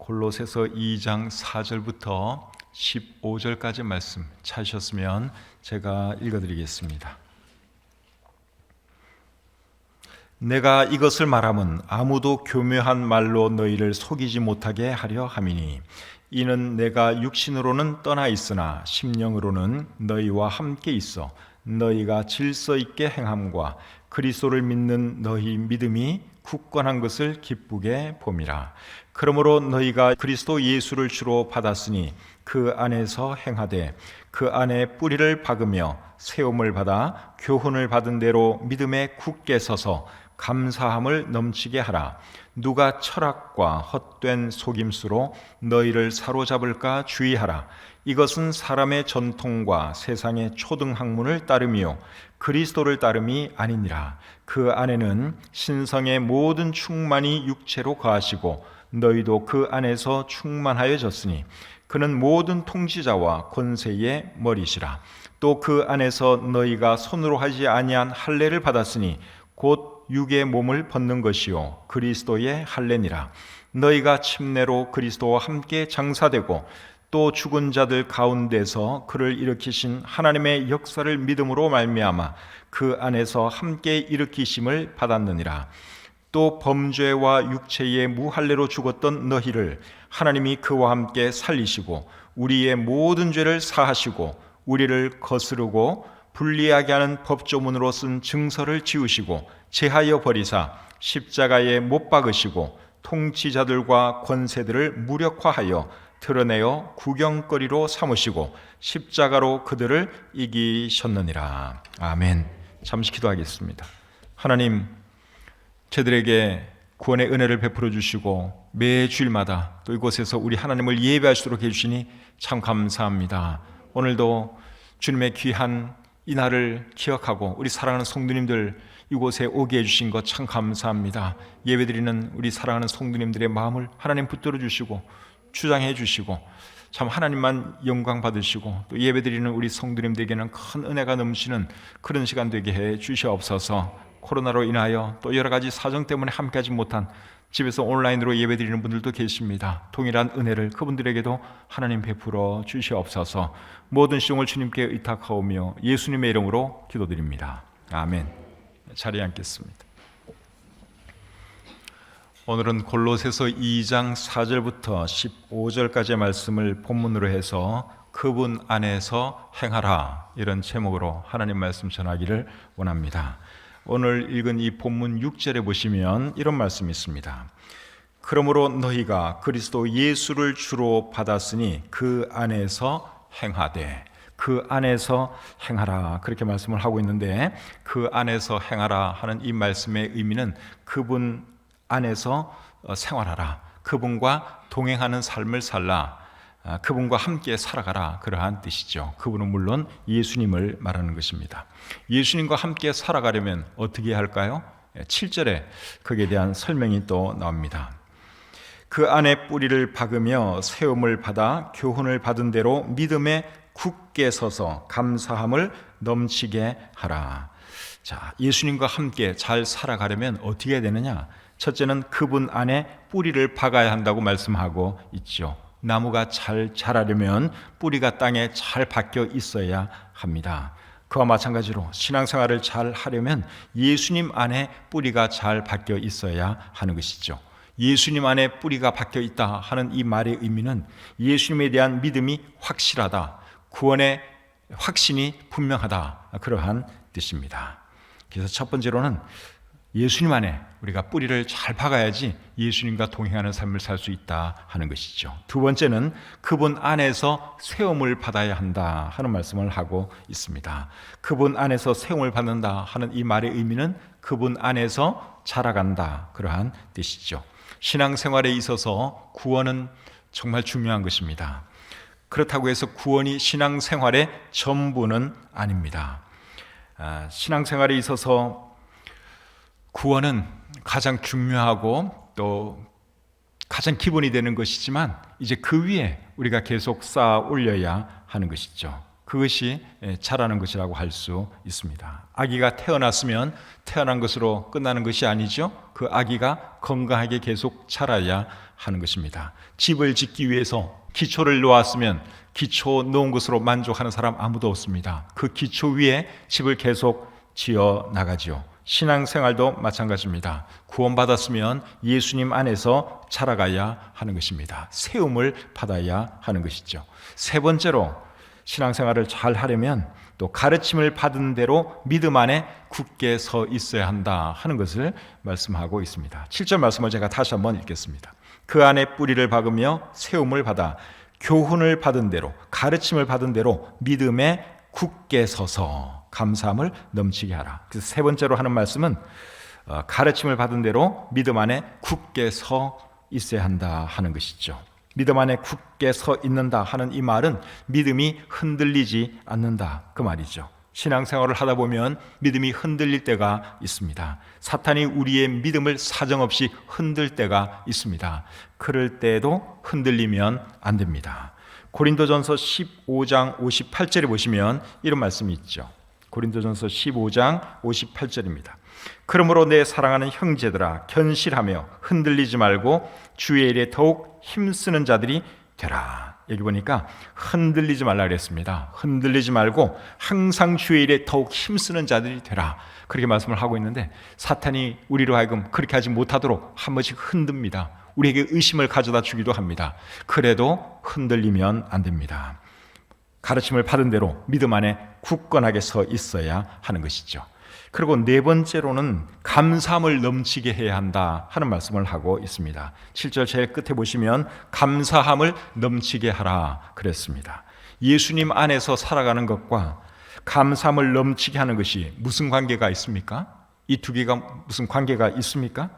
골로새서 2장 4절부터 15절까지 말씀 찾으셨으면 제가 읽어드리겠습니다. 내가 이것을 말함은 아무도 교묘한 말로 너희를 속이지 못하게 하려 함이니 이는 내가 육신으로는 떠나 있으나 심령으로는 너희와 함께 있어 너희가 질서 있게 행함과 그리스도를 믿는 너희 믿음이 굳건한 것을 기쁘게 봄이라. 그러므로 너희가 그리스도 예수를 주로 받았으니 그 안에서 행하되 그 안에 뿌리를 박으며 세움을 받아 교훈을 받은 대로 믿음에 굳게 서서 감사함을 넘치게 하라. 누가 철학과 헛된 속임수로 너희를 사로잡을까 주의하라. 이것은 사람의 전통과 세상의 초등학문을 따름이요 그리스도를 따름이 아니니라. 그 안에는 신성의 모든 충만이 육체로 거하시고 너희도 그 안에서 충만하여졌으니 그는 모든 통치자와 권세의 머리시라. 또 그 안에서 너희가 손으로 하지 아니한 할례를 받았으니 곧 육의 몸을 벗는 것이요 그리스도의 할례니라. 너희가 침례로 그리스도와 함께 장사되고 또 죽은 자들 가운데서 그를 일으키신 하나님의 역사를 믿음으로 말미암아 그 안에서 함께 일으키심을 받았느니라. 또 범죄와 육체의 무할례로 죽었던 너희를 하나님이 그와 함께 살리시고 우리의 모든 죄를 사하시고 우리를 거스르고 불리하게 하는 법조문으로 쓴 증서를 지우시고 제하여 버리사 십자가에 못 박으시고 통치자들과 권세들을 무력화하여 드러내어 구경거리로 삼으시고 십자가로 그들을 이기셨느니라. 아멘. 잠시 기도하겠습니다. 하나님, 저들에게 구원의 은혜를 베풀어 주시고 매 주일마다 또 이곳에서 우리 하나님을 예배할 수 있도록 해주시니 참 감사합니다. 오늘도 주님의 귀한 이 날을 기억하고 우리 사랑하는 성도님들 이곳에 오게 해주신 것 참 감사합니다. 예배드리는 우리 사랑하는 성도님들의 마음을 하나님 붙들어 주시고 주장해 주시고 참 하나님만 영광 받으시고 또 예배드리는 우리 성도님들에게는 큰 은혜가 넘치는 그런 시간 되게 해 주시옵소서. 코로나로 인하여 또 여러 가지 사정 때문에 함께하지 못한 집에서 온라인으로 예배드리는 분들도 계십니다. 동일한 은혜를 그분들에게도 하나님 베풀어 주시옵소서. 모든 시종을 주님께 의탁하오며 예수님의 이름으로 기도드립니다. 아멘. 자리에 앉겠습니다. 오늘은 골로새서 2장 4절부터 15절까지의 말씀을 본문으로 해서 그분 안에서 행하라 이런 제목으로 하나님 말씀 전하기를 원합니다. 오늘 읽은 이 본문 6절에 보시면 이런 말씀이 있습니다. 그러므로 너희가 그리스도 예수를 주로 받았으니 그 안에서 행하되 그 안에서 행하라 그렇게 말씀을 하고 있는데 그 안에서 행하라 하는 이 말씀의 의미는 그분 안에서 생활하라, 그분과 동행하는 삶을 살라, 그분과 함께 살아가라 그러한 뜻이죠. 그분은 물론 예수님을 말하는 것입니다. 예수님과 함께 살아가려면 어떻게 할까요? 7절에 거기에 대한 설명이 또 나옵니다. 그 안에 뿌리를 박으며 세움을 받아 교훈을 받은 대로 믿음에 굳게 서서 감사함을 넘치게 하라. 자, 예수님과 함께 잘 살아가려면 어떻게 해야 되느냐? 첫째는 그분 안에 뿌리를 박아야 한다고 말씀하고 있죠. 나무가 잘 자라려면 뿌리가 땅에 잘 박혀 있어야 합니다. 그와 마찬가지로 신앙생활을 잘 하려면 예수님 안에 뿌리가 잘 박혀 있어야 하는 것이죠. 예수님 안에 뿌리가 박혀 있다 하는 이 말의 의미는 예수님에 대한 믿음이 확실하다, 구원의 확신이 분명하다 그러한 뜻입니다. 그래서 첫 번째로는 예수님 안에 우리가 뿌리를 잘 박아야지 예수님과 동행하는 삶을 살 수 있다 하는 것이죠. 두 번째는 그분 안에서 세움을 받아야 한다 하는 말씀을 하고 있습니다. 그분 안에서 세움을 받는다 하는 이 말의 의미는 그분 안에서 자라간다 그러한 뜻이죠. 신앙생활에 있어서 구원은 정말 중요한 것입니다. 그렇다고 해서 구원이 신앙생활의 전부는 아닙니다. 신앙생활에 있어서 구원은 가장 중요하고 또 가장 기본이 되는 것이지만 이제 그 위에 우리가 계속 쌓아 올려야 하는 것이죠. 그것이 자라는 것이라고 할 수 있습니다. 아기가 태어났으면 태어난 것으로 끝나는 것이 아니죠. 그 아기가 건강하게 계속 자라야 하는 것입니다. 집을 짓기 위해서 기초를 놓았으면 기초 놓은 것으로 만족하는 사람 아무도 없습니다. 그 기초 위에 집을 계속 지어 나가죠. 신앙생활도 마찬가지입니다. 구원받았으면 예수님 안에서 자라가야 하는 것입니다. 세움을 받아야 하는 것이죠. 세 번째로 신앙생활을 잘 하려면 또 가르침을 받은 대로 믿음 안에 굳게 서 있어야 한다 하는 것을 말씀하고 있습니다. 7절 말씀을 제가 다시 한번 읽겠습니다. 그 안에 뿌리를 박으며 세움을 받아 교훈을 받은 대로 가르침을 받은 대로 믿음에 굳게 서서 감사함을 넘치게 하라. 그래서 세 번째로 하는 말씀은 가르침을 받은 대로 믿음 안에 굳게 서 있어야 한다 하는 것이죠. 믿음 안에 굳게 서 있는다 하는 이 말은 믿음이 흔들리지 않는다 그 말이죠. 신앙생활을 하다 보면 믿음이 흔들릴 때가 있습니다. 사탄이 우리의 믿음을 사정없이 흔들 때가 있습니다. 그럴 때도 흔들리면 안 됩니다. 고린도전서 15장 58절에 보시면 이런 말씀이 있죠. 고린도전서 15장 58절입니다. 그러므로 내 사랑하는 형제들아 견실하며 흔들리지 말고 주의 일에 더욱 힘쓰는 자들이 되라. 여기 보니까 흔들리지 말라 그랬습니다. 흔들리지 말고 항상 주의 일에 더욱 힘쓰는 자들이 되라. 그렇게 말씀을 하고 있는데 사탄이 우리로 하여금 그렇게 하지 못하도록 한 번씩 흔듭니다. 우리에게 의심을 가져다 주기도 합니다. 그래도 흔들리면 안 됩니다. 가르침을 받은 대로 믿음 안에 굳건하게 서 있어야 하는 것이죠. 그리고 네 번째로는 감사함을 넘치게 해야 한다 하는 말씀을 하고 있습니다. 7절 제일 끝에 보시면 감사함을 넘치게 하라 그랬습니다. 예수님 안에서 살아가는 것과 감사함을 넘치게 하는 것이 무슨 관계가 있습니까? 이 두 개가 무슨 관계가 있습니까?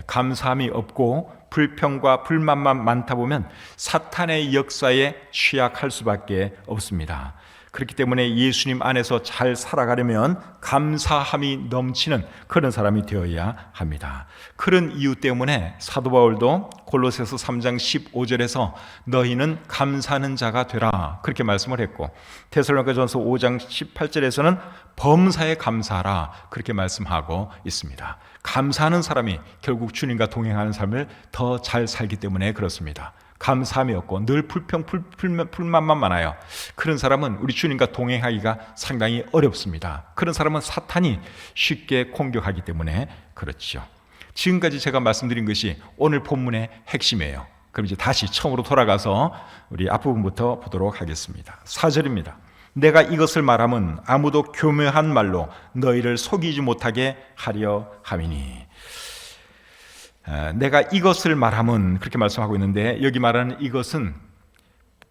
감사함이 없고 불평과 불만만 많다 보면 사탄의 역사에 취약할 수밖에 없습니다. 그렇기 때문에 예수님 안에서 잘 살아가려면 감사함이 넘치는 그런 사람이 되어야 합니다. 그런 이유 때문에 사도 바울도 골로새서 3장 15절에서 너희는 감사하는 자가 되라 그렇게 말씀을 했고 데살로니가전서 5장 18절에서는 범사에 감사하라 그렇게 말씀하고 있습니다. 감사하는 사람이 결국 주님과 동행하는 삶을 더 잘 살기 때문에 그렇습니다. 감사함이 없고 늘 불만만 많아요. 그런 사람은 우리 주님과 동행하기가 상당히 어렵습니다. 그런 사람은 사탄이 쉽게 공격하기 때문에 그렇죠. 지금까지 제가 말씀드린 것이 오늘 본문의 핵심이에요. 그럼 이제 다시 처음으로 돌아가서 우리 앞부분부터 보도록 하겠습니다. 4절입니다. 내가 이것을 말함은 아무도 교묘한 말로 너희를 속이지 못하게 하려 함이니. 내가 이것을 말함은 그렇게 말씀하고 있는데 여기 말하는 이것은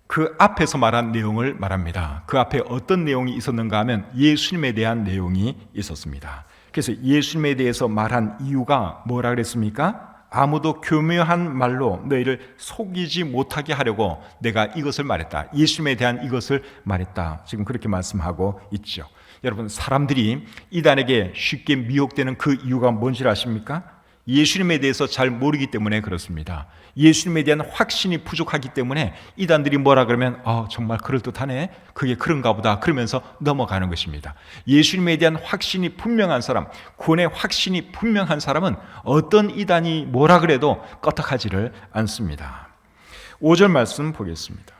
그 앞에서 말한 내용을 말합니다. 그 앞에 어떤 내용이 있었는가 하면 예수님에 대한 내용이 있었습니다. 그래서 예수님에 대해서 말한 이유가 뭐라 그랬습니까? 아무도 교묘한 말로 너희를 속이지 못하게 하려고 내가 이것을 말했다. 예수님에 대한 이것을 말했다. 지금 그렇게 말씀하고 있죠. 여러분 사람들이 이단에게 쉽게 미혹되는 그 이유가 뭔지 아십니까? 예수님에 대해서 잘 모르기 때문에 그렇습니다. 예수님에 대한 확신이 부족하기 때문에 이단들이 뭐라 그러면 정말 그럴듯하네, 그게 그런가 보다 그러면서 넘어가는 것입니다. 예수님에 대한 확신이 분명한 사람, 구원의 확신이 분명한 사람은 어떤 이단이 뭐라 그래도 껐떡하지를 않습니다. 5절 말씀 보겠습니다.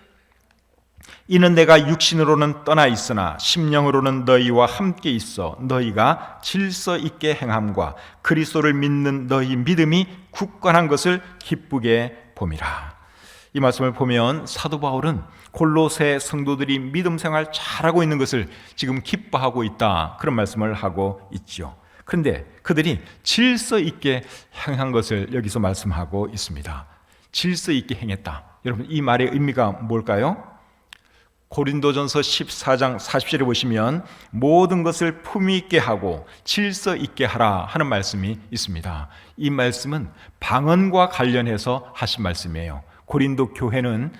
이는 내가 육신으로는 떠나 있으나 심령으로는 너희와 함께 있어 너희가 질서 있게 행함과 그리스도를 믿는 너희 믿음이 굳건한 것을 기쁘게 봄이라. 이 말씀을 보면 사도 바울은 골로새 성도들이 믿음 생활 잘하고 있는 것을 지금 기뻐하고 있다 그런 말씀을 하고 있죠. 그런데 그들이 질서 있게 행한 것을 여기서 말씀하고 있습니다. 질서 있게 행했다. 여러분 이 말의 의미가 뭘까요? 고린도전서 14장 40절에 보시면 모든 것을 품위 있게 하고 질서 있게 하라 하는 말씀이 있습니다. 이 말씀은 방언과 관련해서 하신 말씀이에요. 고린도 교회는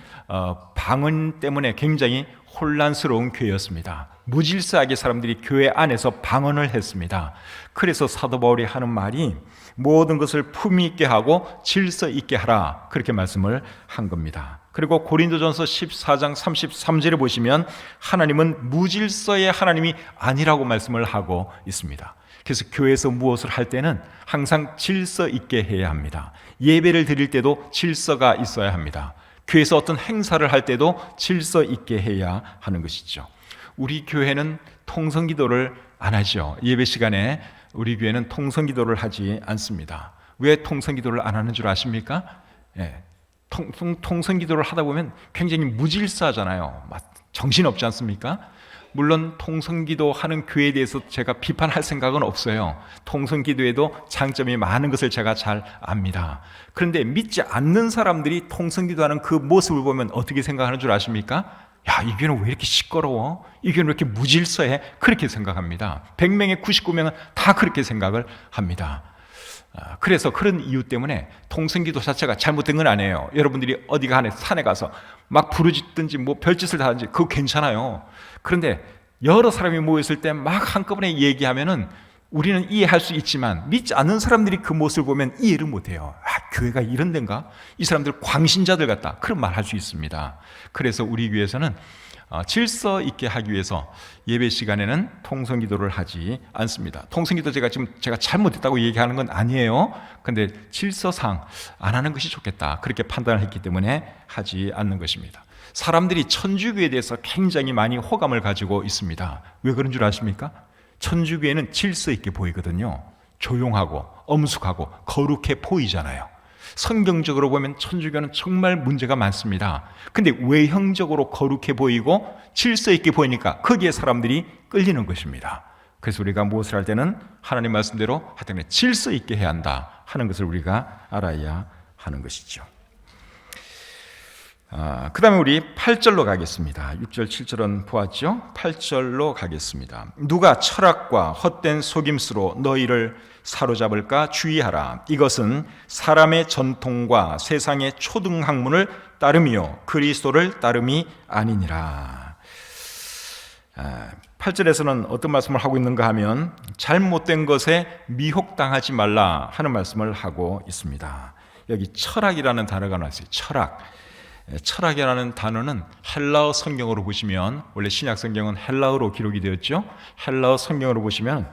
방언 때문에 굉장히 혼란스러운 교회였습니다. 무질서하게 사람들이 교회 안에서 방언을 했습니다. 그래서 사도 바울이 하는 말이 모든 것을 품위 있게 하고 질서 있게 하라, 그렇게 말씀을 한 겁니다. 그리고 고린도전서 14장 33절에 보시면 하나님은 무질서의 하나님이 아니라고 말씀을 하고 있습니다. 그래서 교회에서 무엇을 할 때는 항상 질서 있게 해야 합니다. 예배를 드릴 때도 질서가 있어야 합니다. 교회에서 어떤 행사를 할 때도 질서 있게 해야 하는 것이죠. 우리 교회는 통성기도를 안 하죠. 예배 시간에 우리 교회는 통성기도를 하지 않습니다. 왜 통성기도를 안 하는 줄 아십니까? 통성기도를 하다 보면 굉장히 무질서하잖아요. 정신없지 않습니까? 물론 통성기도 하는 교회에 대해서 제가 비판할 생각은 없어요. 통성기도에도 장점이 많은 것을 제가 잘 압니다. 그런데 믿지 않는 사람들이 통성기도하는 그 모습을 보면 어떻게 생각하는 줄 아십니까? 야, 이 교회는 왜 이렇게 시끄러워? 이 교회는 왜 이렇게 무질서해? 그렇게 생각합니다. 100명의 99명은 다 그렇게 생각을 합니다. 그래서 그런 이유 때문에 통성기도 자체가 잘못된 건 아니에요. 여러분들이 어디가 산에 가서 막 부르짖든지 뭐 별짓을 다 하든지 그거 괜찮아요. 그런데 여러 사람이 모였을 때 막 한꺼번에 얘기하면은 우리는 이해할 수 있지만 믿지 않는 사람들이 그 모습을 보면 이해를 못해요. 교회가 이런 데인가? 이 사람들 광신자들 같다, 그런 말 할 수 있습니다. 그래서 우리 교회에서는 질서 있게 하기 위해서 예배 시간에는 통성기도를 하지 않습니다. 통성기도 제가 잘못했다고 얘기하는 건 아니에요. 근데 질서상 안 하는 것이 좋겠다, 그렇게 판단을 했기 때문에 하지 않는 것입니다. 사람들이 천주교에 대해서 굉장히 많이 호감을 가지고 있습니다. 왜 그런 줄 아십니까? 천주교에는 질서 있게 보이거든요. 조용하고 엄숙하고 거룩해 보이잖아요. 성경적으로 보면 천주교는 정말 문제가 많습니다. 근데 외형적으로 거룩해 보이고 질서 있게 보이니까 거기에 사람들이 끌리는 것입니다. 그래서 우리가 무엇을 할 때는 하나님 말씀대로 하여튼 질서 있게 해야 한다 하는 것을 우리가 알아야 하는 것이죠. 그 다음에 우리 8절로 가겠습니다. 6절 7절은 보았죠? 8절로 가겠습니다. 누가 철학과 헛된 속임수로 너희를 사로잡을까 주의하라. 이것은 사람의 전통과 세상의 초등학문을 따름이요 그리스도를 따름이 아니니라. 8절에서는 어떤 말씀을 하고 있는가 하면 잘못된 것에 미혹당하지 말라 하는 말씀을 하고 있습니다. 여기 철학이라는 단어가 나왔어요. 철학이라는 단어는 헬라어 성경으로 보시면, 원래 신약 성경은 헬라어로 기록이 되었죠. 헬라어 성경으로 보시면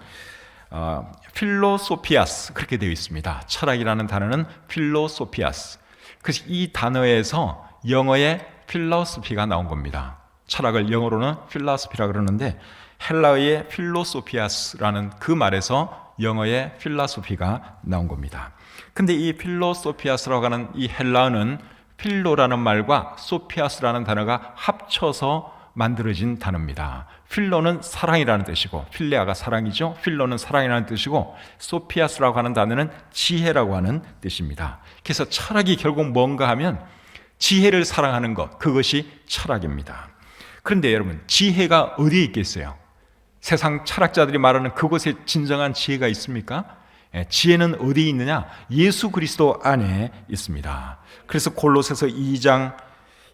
필로소피아스 그렇게 되어 있습니다. 철학이라는 단어는 필로소피아스. 그래서 이 단어에서 영어의 필로소피가 나온 겁니다. 철학을 영어로는 필로소피라 그러는데 헬라어의 필로소피아스라는 그 말에서 영어의 필로소피가 나온 겁니다. 근데 이 필로소피아스라고 하는 이 헬라어는 필로라는 말과 소피아스라는 단어가 합쳐서 만들어진 단어입니다. 필로는 사랑이라는 뜻이고, 필레아가 사랑이죠. 필로는 사랑이라는 뜻이고, 소피아스라고 하는 단어는 지혜라고 하는 뜻입니다. 그래서 철학이 결국 뭔가 하면 지혜를 사랑하는 것, 그것이 철학입니다. 그런데 여러분, 지혜가 어디에 있겠어요? 세상 철학자들이 말하는 그곳에 진정한 지혜가 있습니까? 지혜는 어디에 있느냐? 예수 그리스도 안에 있습니다. 그래서 골로새서 2장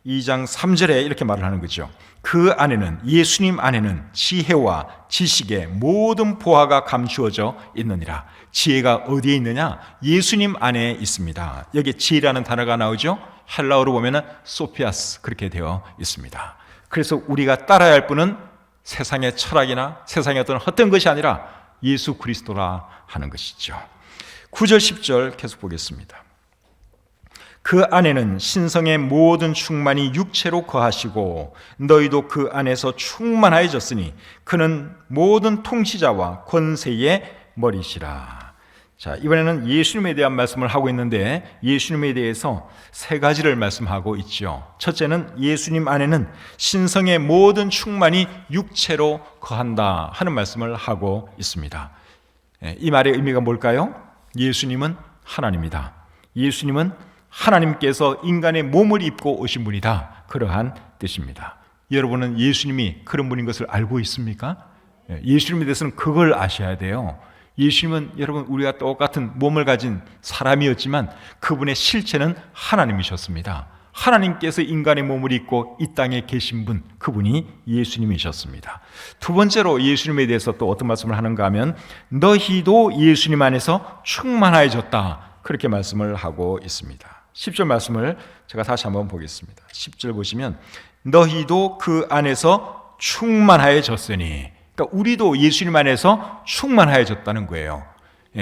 3절에 이렇게 말을 하는 거죠. 그 안에는, 예수님 안에는 지혜와 지식의 모든 보화가 감추어져 있느니라. 지혜가 어디에 있느냐? 예수님 안에 있습니다. 여기 지혜라는 단어가 나오죠. 헬라어로 보면은 소피아스 그렇게 되어 있습니다. 그래서 우리가 따라야 할 분은 세상의 철학이나 세상의 어떤 헛된 것이 아니라 예수 그리스도라 하는 것이죠. 9절 10절 계속 보겠습니다. 그 안에는 신성의 모든 충만이 육체로 거하시고 너희도 그 안에서 충만하여졌으니 그는 모든 통치자와 권세의 머리시라. 자, 이번에는 예수님에 대한 말씀을 하고 있는데 예수님에 대해서 세 가지를 말씀하고 있죠. 첫째는 예수님 안에는 신성의 모든 충만이 육체로 거한다 하는 말씀을 하고 있습니다. 이 말의 의미가 뭘까요? 예수님은 하나님이다. 예수님은 하나님께서 인간의 몸을 입고 오신 분이다. 그러한 뜻입니다. 여러분은 예수님이 그런 분인 것을 알고 있습니까? 예수님에 대해서는 그걸 아셔야 돼요. 예수님은 여러분 우리가 똑같은 몸을 가진 사람이었지만 그분의 실체는 하나님이셨습니다. 하나님께서 인간의 몸을 입고 이 땅에 계신 분, 그분이 예수님이셨습니다. 두 번째로 예수님에 대해서 또 어떤 말씀을 하는가 하면 너희도 예수님 안에서 충만하여졌다, 그렇게 말씀을 하고 있습니다. 10절 말씀을 제가 다시 한번 보겠습니다. 10절 보시면 너희도 그 안에서 충만하여졌으니, 그러니까 우리도 예수님 안에서 충만하여졌다는 거예요.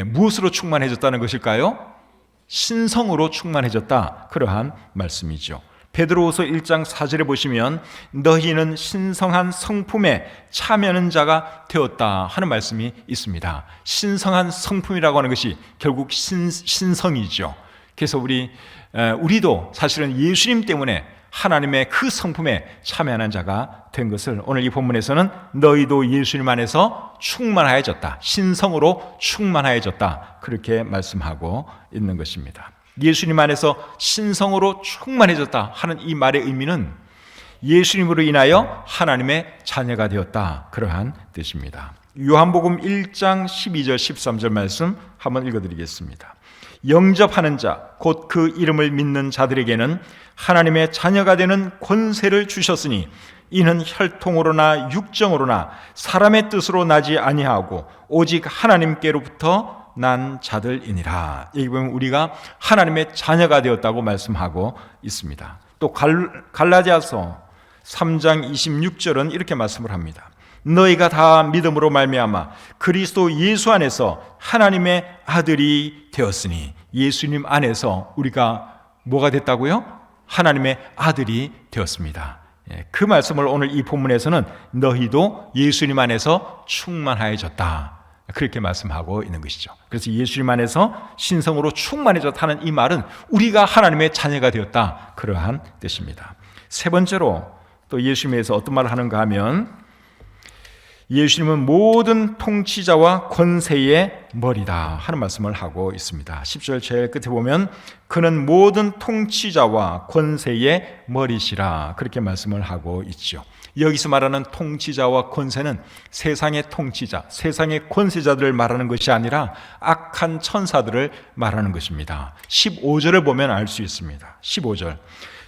무엇으로 충만해졌다는 것일까요? 신성으로 충만해졌다, 그러한 말씀이죠. 베드로후서 1장 4절에 보시면 너희는 신성한 성품에 참여하는 자가 되었다 하는 말씀이 있습니다. 신성한 성품이라고 하는 것이 결국 신성이죠. 그래서 우리도 사실은 예수님 때문에 하나님의 그 성품에 참여하는 자가 된 것을 오늘 이 본문에서는 너희도 예수님 안에서 충만하여졌다, 신성으로 충만하여졌다, 그렇게 말씀하고 있는 것입니다. 예수님 안에서 신성으로 충만해졌다 하는 이 말의 의미는 예수님으로 인하여 하나님의 자녀가 되었다, 그러한 뜻입니다. 요한복음 1장 12절 13절 말씀 한번 읽어드리겠습니다. 영접하는 자, 곧 그 이름을 믿는 자들에게는 하나님의 자녀가 되는 권세를 주셨으니 이는 혈통으로나 육정으로나 사람의 뜻으로 나지 아니하고 오직 하나님께로부터 난 자들이니라. 여기 보면 우리가 하나님의 자녀가 되었다고 말씀하고 있습니다. 또 갈라디아서 3장 26절은 이렇게 말씀을 합니다. 너희가 다 믿음으로 말미암아 그리스도 예수 안에서 하나님의 아들이 되었으니, 예수님 안에서 우리가 뭐가 됐다고요? 하나님의 아들이 되었습니다. 그 말씀을 오늘 이 본문에서는 너희도 예수님 안에서 충만하여졌다, 그렇게 말씀하고 있는 것이죠. 그래서 예수님 안에서 신성으로 충만해졌다는 이 말은 우리가 하나님의 자녀가 되었다, 그러한 뜻입니다. 세 번째로 또 예수님에서 어떤 말을 하는가 하면 예수님은 모든 통치자와 권세의 머리다 하는 말씀을 하고 있습니다. 10절 제일 끝에 보면 그는 모든 통치자와 권세의 머리시라, 그렇게 말씀을 하고 있죠. 여기서 말하는 통치자와 권세는 세상의 통치자, 세상의 권세자들을 말하는 것이 아니라 악한 천사들을 말하는 것입니다. 15절을 보면 알 수 있습니다. 15절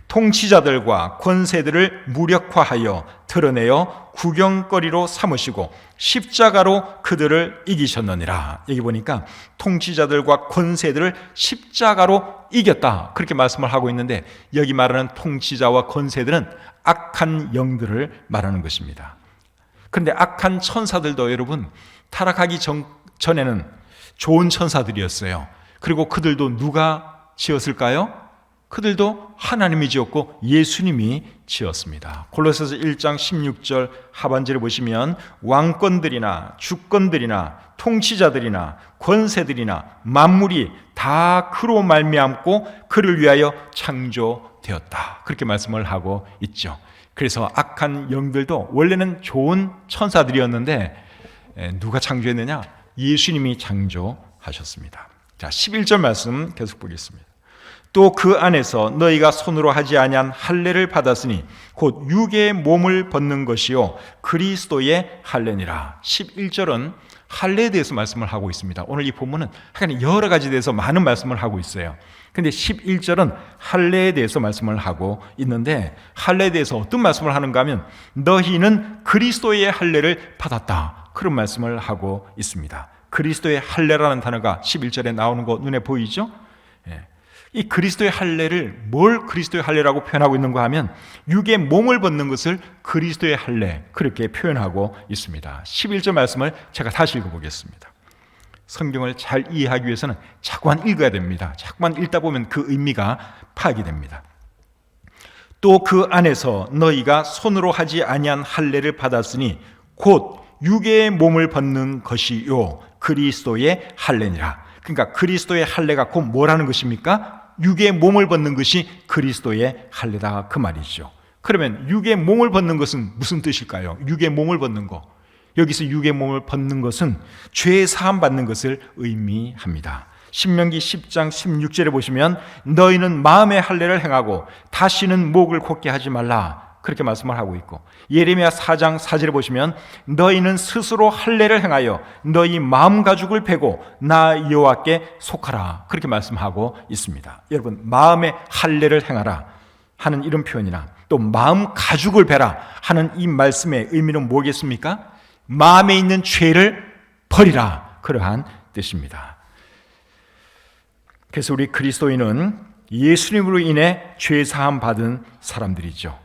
통치자들과 권세들을 무력화하여 드러내어 구경거리로 삼으시고 십자가로 그들을 이기셨느니라. 여기 보니까 통치자들과 권세들을 십자가로 이겼다, 그렇게 말씀을 하고 있는데 여기 말하는 통치자와 권세들은 악한 영들을 말하는 것입니다. 그런데 악한 천사들도 여러분 타락하기 전에는 좋은 천사들이었어요. 그리고 그들도 누가 지었을까요? 그들도 하나님이 지었고 예수님이 지었습니다. 골로새서 1장 16절 하반절에 보시면 왕권들이나 주권들이나 통치자들이나 권세들이나 만물이 다 그로 말미암고 그를 위하여 창조되었다, 그렇게 말씀을 하고 있죠. 그래서 악한 영들도 원래는 좋은 천사들이었는데 누가 창조했느냐? 예수님이 창조하셨습니다. 자, 11절 말씀 계속 보겠습니다. 또 그 안에서 너희가 손으로 하지 아니한 할례를 받았으니 곧 육의 몸을 벗는 것이요 그리스도의 할례니라. 11절은 할례에 대해서 말씀을 하고 있습니다. 오늘 이 본문은 여러 가지에 대해서 많은 말씀을 하고 있어요. 근데 11절은 할례에 대해서 말씀을 하고 있는데 할례에 대해서 어떤 말씀을 하는가 하면 너희는 그리스도의 할례를 받았다, 그런 말씀을 하고 있습니다. 그리스도의 할례라는 단어가 11절에 나오는 거 눈에 보이죠? 이 그리스도의 할례를 뭘 그리스도의 할례라고 표현하고 있는가 하면 육의 몸을 벗는 것을 그리스도의 할례, 그렇게 표현하고 있습니다. 11절 말씀을 제가 다시 읽어보겠습니다. 성경을 잘 이해하기 위해서는 자꾸만 읽어야 됩니다. 자꾸만 읽다 보면 그 의미가 파악이 됩니다. 또 그 안에서 너희가 손으로 하지 아니한 할례를 받았으니 곧 육의 몸을 벗는 것이요 그리스도의 할례니라. 그러니까 그리스도의 할례가 곧 뭐라는 것입니까? 육의 몸을 벗는 것이 그리스도의 할례다, 그 말이죠. 그러면 육의 몸을 벗는 것은 무슨 뜻일까요? 육의 몸을 벗는 것, 여기서 육의 몸을 벗는 것은 죄 사함 받는 것을 의미합니다. 신명기 10장 16절에 보시면 너희는 마음의 할례를 행하고 다시는 목을 곧게 하지 말라, 그렇게 말씀을 하고 있고 예레미야 4장 4절에 보시면 너희는 스스로 할례를 행하여 너희 마음 가죽을 베고 나 여호와께 속하라, 그렇게 말씀하고 있습니다. 여러분, 마음의 할례를 행하라, 하는 이런 표현이나 또 마음 가죽을 베라 하는 이 말씀의 의미는 뭐겠습니까? 마음에 있는 죄를 버리라, 그러한 뜻입니다. 그래서 우리 그리스도인은 예수님으로 인해 죄사함 받은 사람들이죠.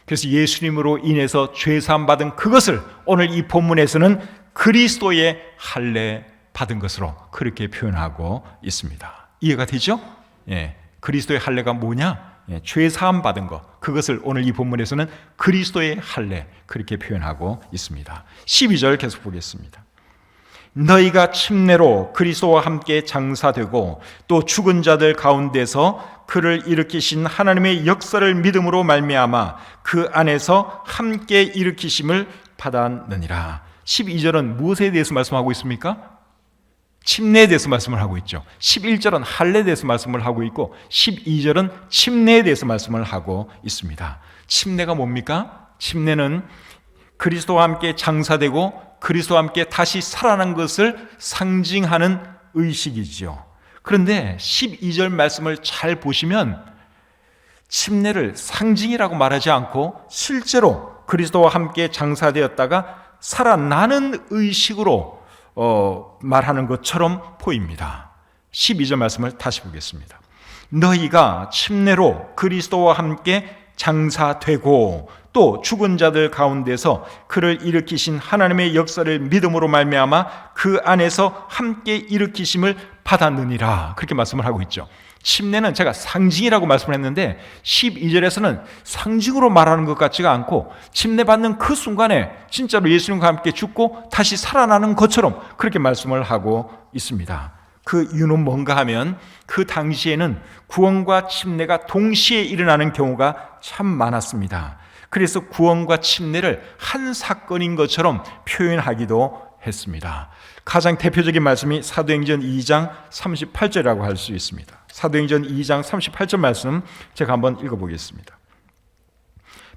그래서 예수님으로 인해서 죄사함 받은 그것을 오늘 이 본문에서는 그리스도의 할례 받은 것으로 그렇게 표현하고 있습니다. 이해가 되죠? 예, 그리스도의 할례가 뭐냐? 예, 죄사함 받은 것, 그것을 오늘 이 본문에서는 그리스도의 할례 그렇게 표현하고 있습니다. 12절 계속 보겠습니다. 너희가 침례로 그리스도와 함께 장사되고 또 죽은 자들 가운데서 그를 일으키신 하나님의 역사를 믿음으로 말미암아 그 안에서 함께 일으키심을 받았느니라. 12절은 무엇에 대해서 말씀하고 있습니까? 침례에 대해서 말씀을 하고 있죠. 11절은 할례에 대해서 말씀을 하고 있고 12절은 침례에 대해서 말씀을 하고 있습니다. 침례가 뭡니까? 침례는 그리스도와 함께 장사되고 그리스도와 함께 다시 살아난 것을 상징하는 의식이지요. 그런데 12절 말씀을 잘 보시면 침례를 상징이라고 말하지 않고 실제로 그리스도와 함께 장사되었다가 살아나는 의식으로 말하는 것처럼 보입니다. 12절 말씀을 다시 보겠습니다. 너희가 침례로 그리스도와 함께 장사되고 또 죽은 자들 가운데서 그를 일으키신 하나님의 역사를 믿음으로 말미암아 그 안에서 함께 일으키심을 받았느니라, 그렇게 말씀을 하고 있죠. 침례는 제가 상징이라고 말씀을 했는데 12절에서는 상징으로 말하는 것 같지가 않고 침례 받는 그 순간에 진짜로 예수님과 함께 죽고 다시 살아나는 것처럼 그렇게 말씀을 하고 있습니다. 그 이유는 뭔가 하면 그 당시에는 구원과 침례가 동시에 일어나는 경우가 참 많았습니다. 그래서 구원과 침례를 한 사건인 것처럼 표현하기도 했습니다. 가장 대표적인 말씀이 사도행전 2장 38절이라고 할 수 있습니다. 사도행전 2장 38절 말씀 제가 한번 읽어보겠습니다.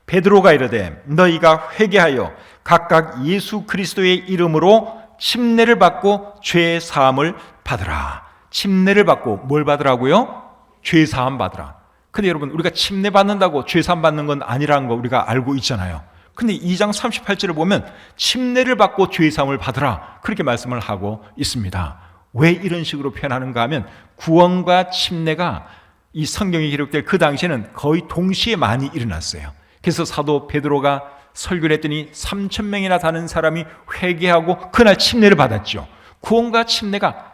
베드로가 이르되 너희가 회개하여 각각 예수 그리스도의 이름으로 침례를 받고 죄 사함을 받으라. 침례를 받고 뭘 받으라고요? 죄 사함 받으라. 근데 여러분, 우리가 침례 받는다고 죄 사함 받는 건 아니라는 거 우리가 알고 있잖아요. 근데 2장 38절을 보면 침례를 받고 죄 사함을 받으라, 그렇게 말씀을 하고 있습니다. 왜 이런 식으로 표현하는가 하면 구원과 침례가 이 성경에 기록될 그 당시에는 거의 동시에 많이 일어났어요. 그래서 사도 베드로가 설교를 했더니 3,000명이나 되는 사람이 회개하고 그날 침례를 받았죠. 구원과 침례가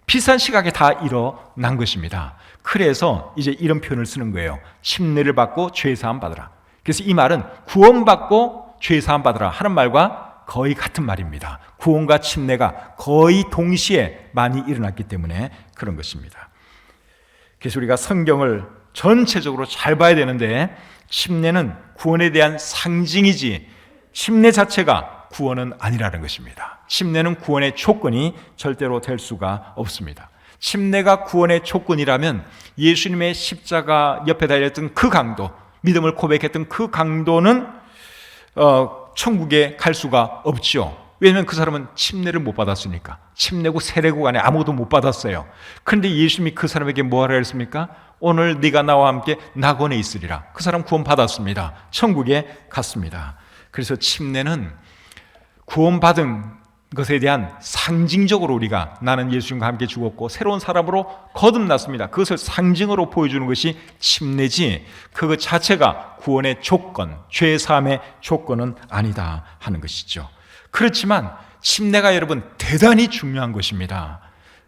비슷한 시각에 다 일어난 것입니다. 그래서 이제 이런 표현을 쓰는 거예요. 침례를 받고 죄사함 받으라. 그래서 이 말은 구원받고 죄사함 받으라 하는 말과 거의 같은 말입니다. 구원과 침례가 거의 동시에 많이 일어났기 때문에 그런 것입니다. 그래서 우리가 성경을 전체적으로 잘 봐야 되는데 침례는 구원에 대한 상징이지 침례 자체가 구원은 아니라는 것입니다. 침례는 구원의 조건이 절대로 될 수가 없습니다. 침례가 구원의 조건이라면 예수님의 십자가 옆에 달렸던 그 강도, 믿음을 고백했던 그 강도는 천국에 갈 수가 없죠. 왜냐하면 그 사람은 침례를 못 받았으니까. 침례고 세례고 안에 아무것도 못 받았어요. 그런데 예수님이 그 사람에게 뭐하라 했습니까? 오늘 네가 나와 함께 낙원에 있으리라. 그 사람 구원 받았습니다. 천국에 갔습니다. 그래서 침례는 구원받은 것에 대한 상징적으로 우리가 나는 예수님과 함께 죽었고 새로운 사람으로 거듭났습니다. 그것을 상징으로 보여주는 것이 침례지 그것 자체가 구원의 조건, 죄 사함의 조건은 아니다 하는 것이죠. 그렇지만 침례가 여러분 대단히 중요한 것입니다.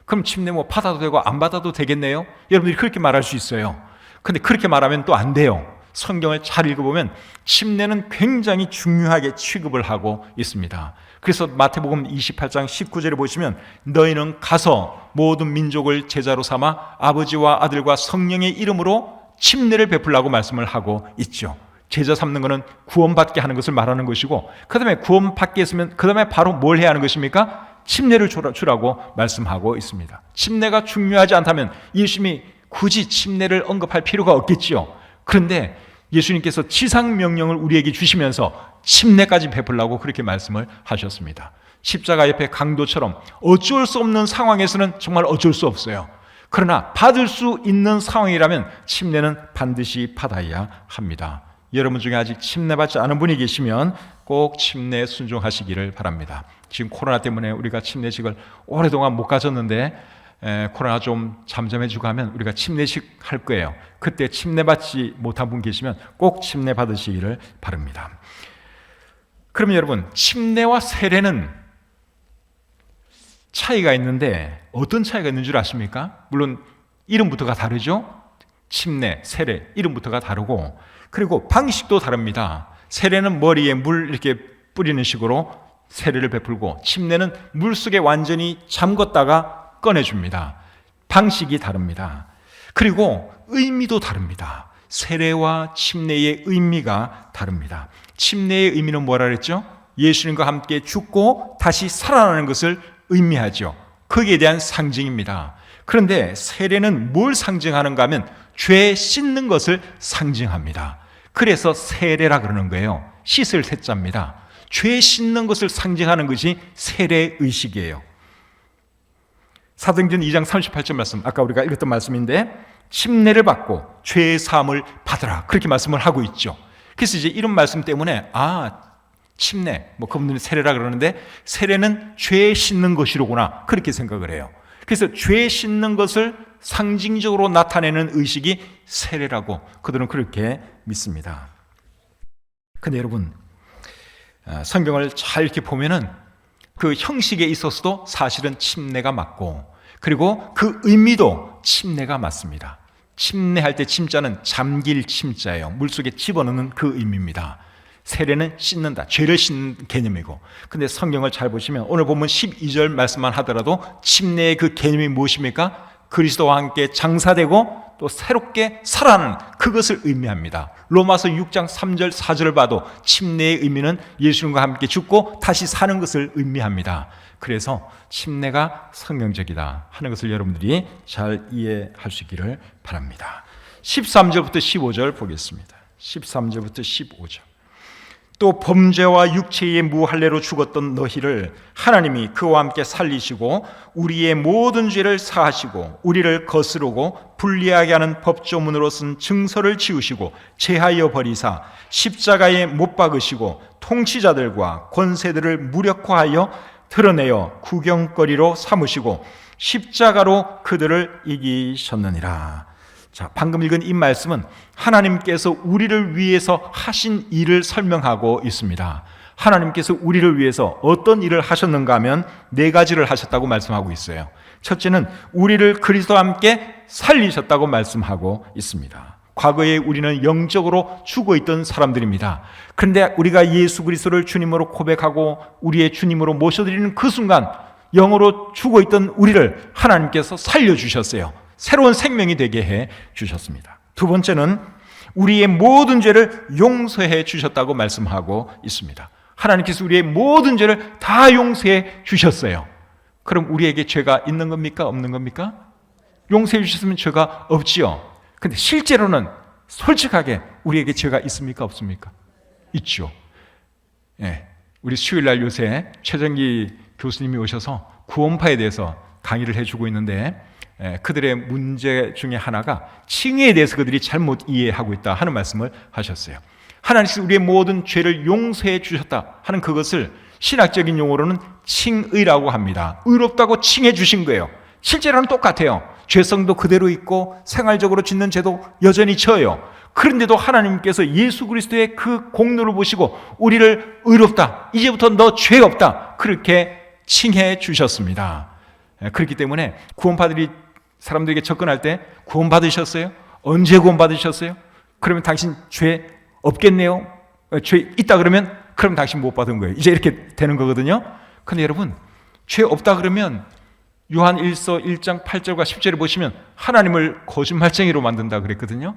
그럼 침례 뭐 받아도 되고 안 받아도 되겠네요? 여러분들이 그렇게 말할 수 있어요. 근데 그렇게 말하면 또 안 돼요. 성경을 잘 읽어보면 침례는 굉장히 중요하게 취급을 하고 있습니다. 그래서 마태복음 28장 19절에 보시면 너희는 가서 모든 민족을 제자로 삼아 아버지와 아들과 성령의 이름으로 침례를 베풀라고 말씀을 하고 있죠. 제자 삼는 것은 구원받게 하는 것을 말하는 것이고 그 다음에 구원받게 했으면 그 다음에 바로 뭘 해야 하는 것입니까? 침례를 주라고 말씀하고 있습니다. 침례가 중요하지 않다면 예수님이 굳이 침례를 언급할 필요가 없겠지요. 그런데 예수님께서 지상명령을 우리에게 주시면서 침례까지 베풀라고 그렇게 말씀을 하셨습니다. 십자가 옆에 강도처럼 어쩔 수 없는 상황에서는 정말 어쩔 수 없어요. 그러나 받을 수 있는 상황이라면 침례는 반드시 받아야 합니다. 여러분 중에 아직 침례받지 않은 분이 계시면 꼭 침례 순종하시기를 바랍니다. 지금 코로나 때문에 우리가 침례식을 오랫동안 못 가졌는데 코로나 좀 잠잠해지고 하면 우리가 침례식 할 거예요. 그때 침례받지 못한 분 계시면 꼭 침례 받으시기를 바랍니다. 그러면 여러분, 침례와 세례는 차이가 있는데 어떤 차이가 있는 줄 아십니까? 물론 이름부터가 다르죠. 침례, 세례 이름부터가 다르고, 그리고 방식도 다릅니다. 세례는 머리에 물 이렇게 뿌리는 식으로 세례를 베풀고, 침례는 물속에 완전히 잠궜다가 꺼내줍니다. 방식이 다릅니다. 그리고 의미도 다릅니다. 세례와 침례의 의미가 다릅니다. 침례의 의미는 뭐라 그랬죠? 예수님과 함께 죽고 다시 살아나는 것을 의미하죠. 거기에 대한 상징입니다. 그런데 세례는 뭘 상징하는가 하면 죄 씻는 것을 상징합니다. 그래서 세례라 그러는 거예요. 씻을 세자입니다. 죄 씻는 것을 상징하는 것이 세례의식이에요. 사도행전 2장 38절 말씀, 아까 우리가 읽었던 말씀인데, 침례를 받고 죄의 사함을 받으라, 그렇게 말씀을 하고 있죠. 그래서 이제 이런 말씀 때문에 침례, 그분들은 세례라 그러는데 세례는 죄 씻는 것이로구나, 그렇게 생각을 해요. 그래서 죄 씻는 것을 상징적으로 나타내는 의식이 세례라고 그들은 그렇게 믿습니다. 근데 여러분, 성경을 잘 이렇게 보면은 그 형식에 있어서도 사실은 침례가 맞고, 그리고 그 의미도 침례가 맞습니다. 침례할 때 침자는 잠길 침자예요. 물속에 집어넣는 그 의미입니다. 세례는 씻는다, 죄를 씻는 개념이고. 근데 성경을 잘 보시면 오늘 본문 12절 말씀만 하더라도 침례의 그 개념이 무엇입니까? 그리스도와 함께 장사되고 또 새롭게 살아나는 그것을 의미합니다. 로마서 6장 3절 4절을 봐도 침례의 의미는 예수님과 함께 죽고 다시 사는 것을 의미합니다. 그래서 침례가 성경적이다 하는 것을 여러분들이 잘 이해할 수 있기를 바랍니다. 13절부터 15절 보겠습니다. 13절부터 15절. 또 범죄와 육체의 무할례로 죽었던 너희를 하나님이 그와 함께 살리시고 우리의 모든 죄를 사하시고 우리를 거스르고 불리하게 하는 법조문으로 쓴 증서를 지우시고 제하여 버리사 십자가에 못 박으시고 통치자들과 권세들을 무력화하여 드러내어 구경거리로 삼으시고 십자가로 그들을 이기셨느니라. 자, 방금 읽은 이 말씀은 하나님께서 우리를 위해서 하신 일을 설명하고 있습니다. 하나님께서 우리를 위해서 어떤 일을 하셨는가 하면 네 가지를 하셨다고 말씀하고 있어요. 첫째는 우리를 그리스도와 함께 살리셨다고 말씀하고 있습니다. 과거에 우리는 영적으로 죽어있던 사람들입니다. 그런데 우리가 예수 그리스도를 주님으로 고백하고 우리의 주님으로 모셔드리는 그 순간 영으로 죽어있던 우리를 하나님께서 살려주셨어요. 새로운 생명이 되게 해 주셨습니다. 두 번째는 우리의 모든 죄를 용서해 주셨다고 말씀하고 있습니다. 하나님께서 우리의 모든 죄를 다 용서해 주셨어요. 그럼 우리에게 죄가 있는 겁니까? 없는 겁니까? 용서해 주셨으면 죄가 없지요. 근데 실제로는 솔직하게 우리에게 죄가 있습니까? 없습니까? 있죠. 예. 우리 수요일날 요새 최정기 교수님이 오셔서 구원파에 대해서 강의를 해주고 있는데 그들의 문제 중에 하나가 칭의에 대해서 그들이 잘못 이해하고 있다 하는 말씀을 하셨어요. 하나님께서 우리의 모든 죄를 용서해 주셨다 하는 그것을 신학적인 용어로는 칭의라고 합니다. 의롭다고 칭해 주신 거예요. 실제로는 똑같아요. 죄성도 그대로 있고 생활적으로 짓는 죄도 여전히 져요. 그런데도 하나님께서 예수 그리스도의 그 공로를 보시고 우리를 의롭다, 이제부터 너 죄 없다, 그렇게 칭해 주셨습니다. 그렇기 때문에 구원받으리 사람들에게 접근할 때 구원 받으셨어요? 언제 구원 받으셨어요? 그러면 당신 죄 없겠네요? 죄 있다 그러면 그럼 당신 못 받은 거예요. 이제 이렇게 되는 거거든요. 근데 여러분, 죄 없다 그러면 요한 1서 1장 8절과 10절을 보시면 하나님을 거짓말쟁이로 만든다 그랬거든요.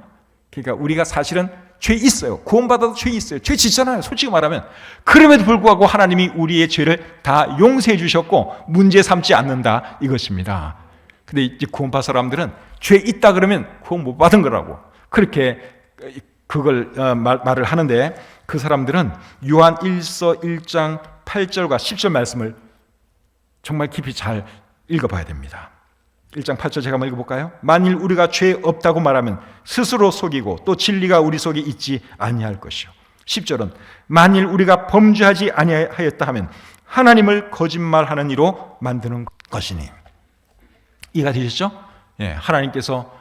그러니까 우리가 사실은 죄 있어요. 구원받아도 죄 있어요. 죄 짓잖아요. 솔직히 말하면. 그럼에도 불구하고 하나님이 우리의 죄를 다 용서해 주셨고 문제 삼지 않는다 이것입니다. 근데 이제 구원받은 사람들은 죄 있다 그러면 구원 못 받은 거라고 그렇게 그걸 말을 하는데, 그 사람들은 요한 1서 1장 8절과 10절 말씀을 정말 깊이 잘 읽어봐야 됩니다. 1장 8절 제가 한번 읽어볼까요? 만일 우리가 죄 없다고 말하면 스스로 속이고 또 진리가 우리 속에 있지 아니할 것이요. 10절은 만일 우리가 범죄하지 아니하였다 하면 하나님을 거짓말하는 이로 만드는 것이니. 이해가 되셨죠? 예, 하나님께서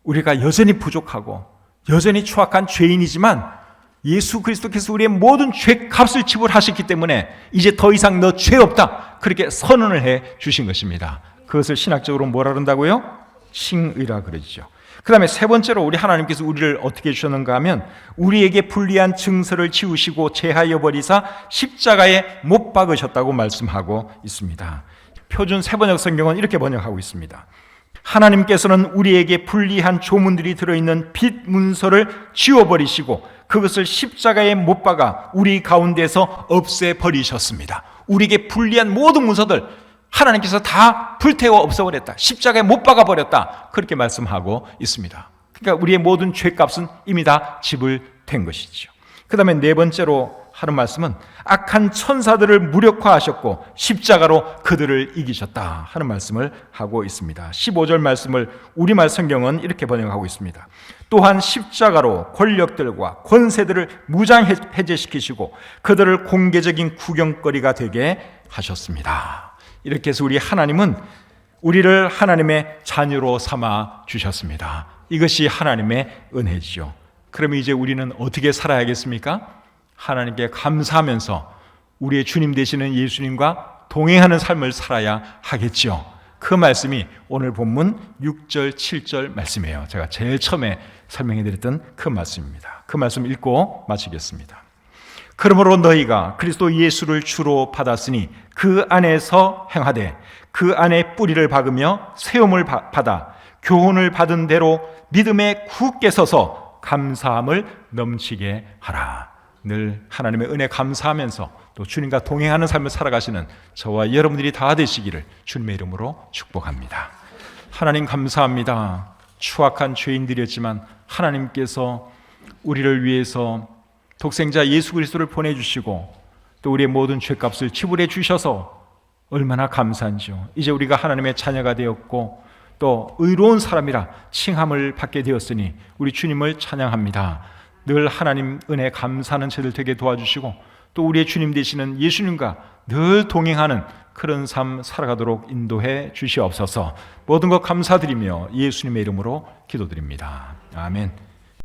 우리가 여전히 부족하고 여전히 추악한 죄인이지만 예수 그리스도께서 우리의 모든 죄값을 지불하셨기 때문에 이제 더 이상 너 죄 없다, 그렇게 선언을 해 주신 것입니다. 그것을 신학적으로 뭐라 그런다고요? 칭의라 그러죠. 그 다음에 세 번째로 우리 하나님께서 우리를 어떻게 해주셨는가 하면 우리에게 불리한 증서를 지우시고 제하여 버리사 십자가에 못 박으셨다고 말씀하고 있습니다. 표준 세번역 성경은 이렇게 번역하고 있습니다. 하나님께서는 우리에게 불리한 조문들이 들어있는 빚 문서를 지워버리시고 그것을 십자가에 못 박아 우리 가운데서 없애버리셨습니다. 우리에게 불리한 모든 문서들 하나님께서 다 불태워 없애버렸다, 십자가에 못 박아버렸다, 그렇게 말씀하고 있습니다. 그러니까 우리의 모든 죄값은 이미 다 지불된 것이죠. 그 다음에 네 번째로 하는 말씀은 악한 천사들을 무력화하셨고 십자가로 그들을 이기셨다 하는 말씀을 하고 있습니다. 15절 말씀을 우리말 성경은 이렇게 번역하고 있습니다. 또한 십자가로 권력들과 권세들을 무장해제시키시고 그들을 공개적인 구경거리가 되게 하셨습니다. 이렇게 해서 우리 하나님은 우리를 하나님의 자녀로 삼아 주셨습니다. 이것이 하나님의 은혜지요. 그러면 이제 우리는 어떻게 살아야겠습니까? 하나님께 감사하면서 우리의 주님 되시는 예수님과 동행하는 삶을 살아야 하겠죠. 그 말씀이 오늘 본문 6절, 7절 말씀이에요. 제가 제일 처음에 설명해 드렸던 그 말씀입니다. 그 말씀 읽고 마치겠습니다. 그러므로 너희가 그리스도 예수를 주로 받았으니 그 안에서 행하되 그 안에 뿌리를 박으며 세움을 받아 교훈을 받은 대로 믿음에 굳게 서서 감사함을 넘치게 하라. 늘 하나님의 은혜 감사하면서 또 주님과 동행하는 삶을 살아가시는 저와 여러분들이 다 되시기를 주님의 이름으로 축복합니다. 하나님 감사합니다. 추악한 죄인들이었지만 하나님께서 우리를 위해서 독생자 예수 그리스도를 보내주시고 또 우리의 모든 죄값을 지불해 주셔서 얼마나 감사한지요. 이제 우리가 하나님의 자녀가 되었고 또 의로운 사람이라 칭함을 받게 되었으니 우리 주님을 찬양합니다. 늘 하나님 은혜 감사하는 저들 되게 도와주시고 또 우리의 주님 되시는 예수님과 늘 동행하는 그런 삶 살아가도록 인도해 주시옵소서. 모든 것 감사드리며 예수님의 이름으로 기도드립니다. 아멘.